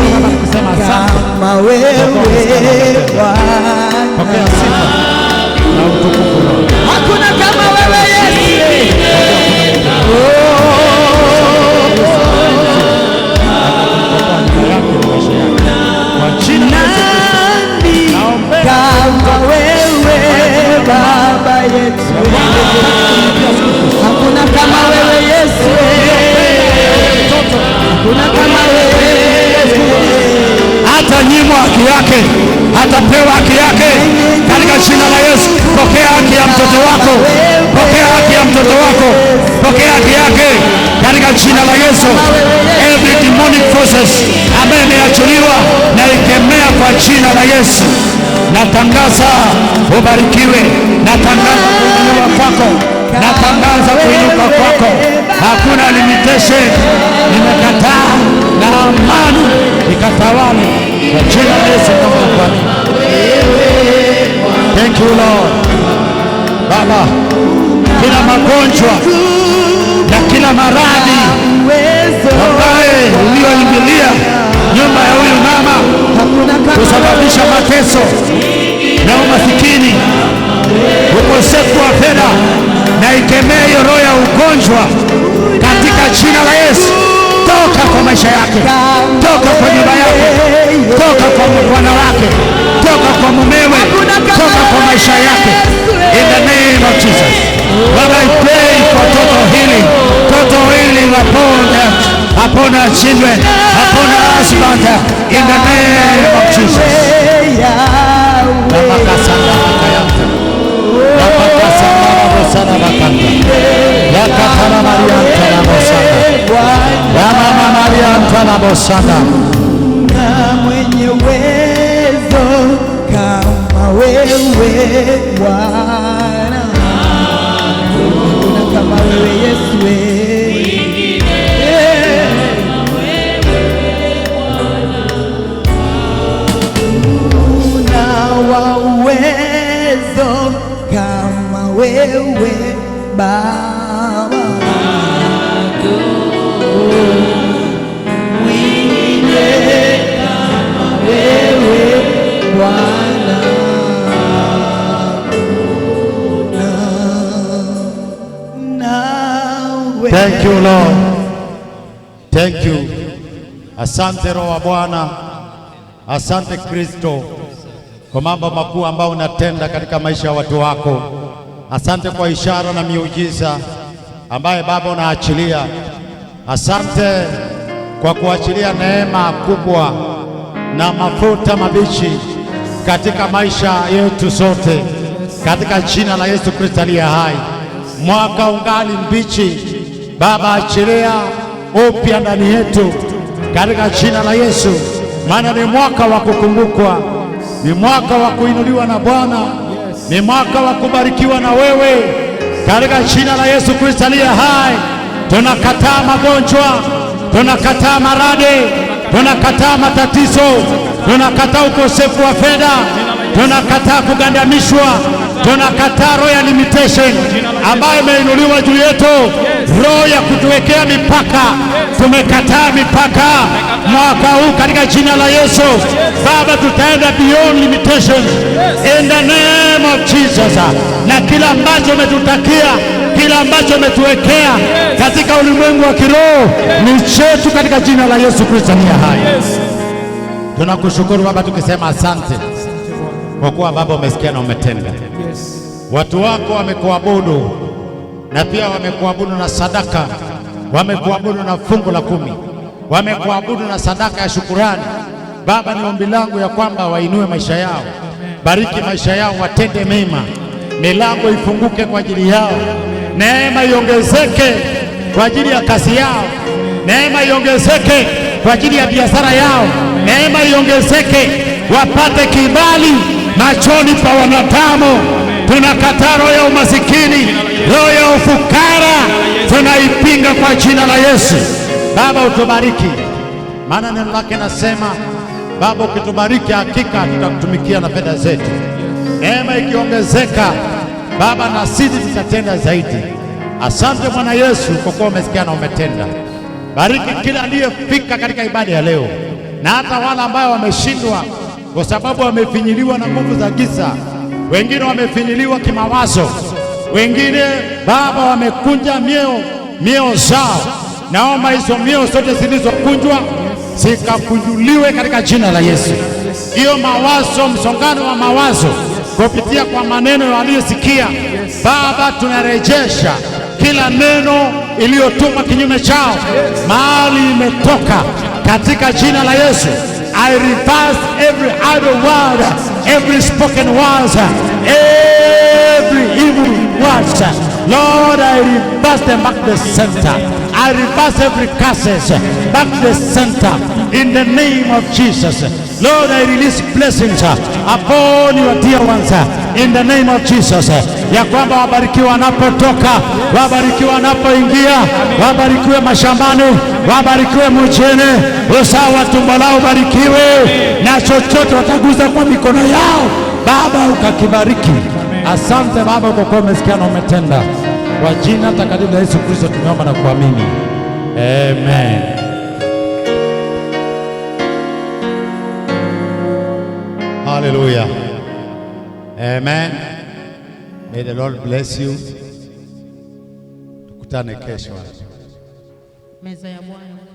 kama wewe Bwana. Pokea sifa na utukufu. Hakuna kama wewe Yesu. Kama wewe Baba yetu, hakuna kama wewe Yesu, hakuna kama wewe Yesu. Hata nyimwa haki yake, hatapewa haki yake katika jina la Yesu. Pokea haki ya mtoto wako, pokea haki ya mtoto wako, pokea haki yake katika jina la Yesu. Every demonic forces ambaye imeachiliwa na ikemea kwa jina la Yesu. Natangaza ubarikiwe, natangaza kuinuka kwako, natangaza kuinuka kwako. Hakuna limitation, nimekataa na amani ikatawale kwa jina la Yesu. Thank you Lord. Baba, kila magonjwa na kila maradhi ambaye ulioingilia nyumba ya huyu mama kusababisha mateso na umasikini, ukosefu wa fedha, na ikemea hiyo roho ya ugonjwa katika jina la Yesu. Toka kwa maisha yake, toka kwa nyumba yake, toka kwa bwana wake, toka kwa mumewe, toka kwa maisha yake, in the name of Jesus. Lord, I pray for total healing upon our children, upon our husband, in the name of Jesus. Na mwenye uwezo kama wewe Bwana, hakuna kama wewe Yesu. Una uwezo kama wewe Baba, Thank you Lord. Thank you. Asante Roho wa Bwana. Asante Kristo kwa mambo makuu ambayo unatenda katika maisha ya watu wako. Asante kwa ishara na miujiza ambaye Baba unaachilia. Asante kwa kuachilia neema kubwa na mafuta mabichi katika maisha yetu sote, katika jina la Yesu Kristo aliye hai. Mwaka ungali mbichi Baba, achilia upya ndani yetu katika jina la Yesu, maana ni mwaka wa kukumbukwa, ni mwaka wa kuinuliwa na Bwana, ni mwaka wa kubarikiwa na wewe katika jina la Yesu Kristo aliye hai. Tunakataa magonjwa, tunakataa maradhi, tunakataa matatizo, tunakataa ukosefu wa fedha, tunakataa kugandamishwa, tunakataa roho ya limitation ambayo imeinuliwa juu yetu, roho ya kutuwekea mipaka. Tumekataa mipaka mwaka huu katika jina la Yesu. Baba, tutaenda beyond limitation in the name of Jesus, na kila ambacho umetutakia, kila ambacho umetuwekea katika ulimwengu wa kiroho ni chetu katika jina la Yesu Kristo aliye hai. Tunakushukuru Baba tukisema asante kwa kuwa Baba umesikia na umetenda. Watu wako wamekuabudu na pia wamekuabudu na sadaka, wamekuabudu na fungu la 10, wamekuabudu na sadaka ya shukurani. Baba, ni ombi langu ya kwamba wainue maisha yao, bariki maisha yao, watende mema, milango ifunguke kwa ajili yao, neema iongezeke kwa ajili ya kazi yao, neema iongezeke kwa ajili ya biashara yao, neema iongezeke, wapate kibali machoni pa wanadamu. Tunakataa roho ya umasikini, roho ya ufukara, tunaipinga kwa jina la Yesu. Baba, utubariki, maana neno lake nasema Baba, ukitubariki hakika tutakutumikia na fedha zetu. Neema ikiongezeka Baba, na sisi tutatenda zaidi. Asante Bwana Yesu kwa kuwa umesikia na umetenda. Bariki kila aliyefika katika ibada ya leo, na hata wale ambao wameshindwa kwa sababu wamefinyiliwa na nguvu za giza. Wengine wamefinyiliwa kimawazo, wengine Baba wamekunja mioyo zao. Naomba hizo mioyo zote zilizokunjwa zikakunjuliwe katika jina la Yesu. Hiyo mawazo, msongano wa mawazo kupitia kwa maneno waliyosikia, Baba tunarejesha kila neno iliyotumwa kinyume chao mahali imetoka katika jina la Yesu. I reverse every idle word, every spoken words, every evil words. Lord, I reverse them back to the center. I reverse every curses back to the center in the name of Jesus. Lord, I release blessings upon your dear ones in the name of Jesus. Ya kwamba wabarikiwe wanapotoka, wabarikiwe wanapoingia, wabarikiwe mashambani, wabarikiwe mjini, uzao wa tumbo lao barikiwe, na chochote wataguza kwa mikono yao Baba ukakibariki. Asante Baba kwa kuwa umesikia na umetenda. Kwa jina takatifu la Yesu Kristo tumeomba na kuamini. Amen. Hallelujah. Amen. May the Lord bless you. Tukutane kesho. Meza ya Bwana.